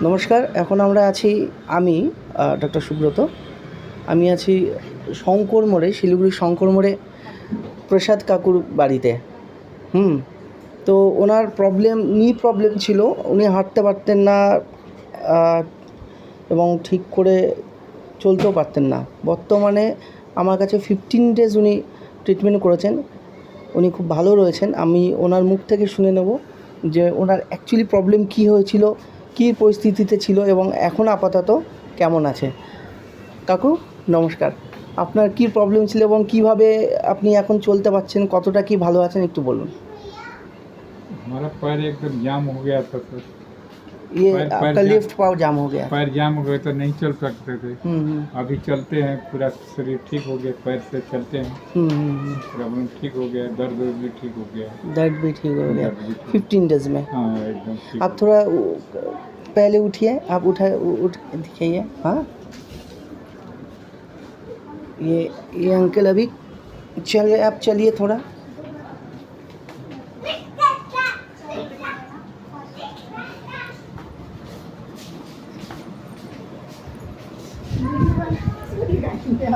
নমস্কার। এখন আমরা আছি, আমি ডক্টর সুব্রত। আমি আছি শঙ্কর মোড়ে, শিলিগুড়ির শঙ্কর মোড়ে প্রসাদ কাকুর বাড়িতে। তো ওনার নি প্রবলেম ছিল, উনি হাঁটতে পারতেন না এবং ঠিক করে চলতেও পারতেন না। বর্তমানে আমার কাছে 15 ডেজ উনি ট্রিটমেন্ট করেছেন। উনি খুব ভালো রয়েছেন। আমি ওনার মুখ থেকে শুনে নেব যে ওনার অ্যাকচুয়ালি প্রবলেম কী হয়েছিল, কী পরিস্থিতিতে ছিল এবং এখন আপাতত কেমন আছে। কাকু নমস্কার। আপনার কী প্রবলেম ছিল এবং কীভাবে আপনি এখন চলতে পারছেন, কতটা কি ভালো আছেন একটু বলুন। हमारा पैर एकदम जाम हो गया था सर। ये आपका लेफ्ट पाँव जाम हो गया। पैर जाम हो गया तो नहीं चल सकते थे। अभी चलते हैं, पूरा शरीर ठीक हो गया, पैर से चलते हैं। प्रॉब्लम ठीक हो गया, दर्द भी ठीक हो गया। दर्द भी ठीक हो गया 15 डेज में। हाँ एकदम ठीक। आप थोड़ा पहले उठिए, आप उठ दिखाइए। हाँ, ये अंकल अभी चल रहे, आप चलिए थोड़ा।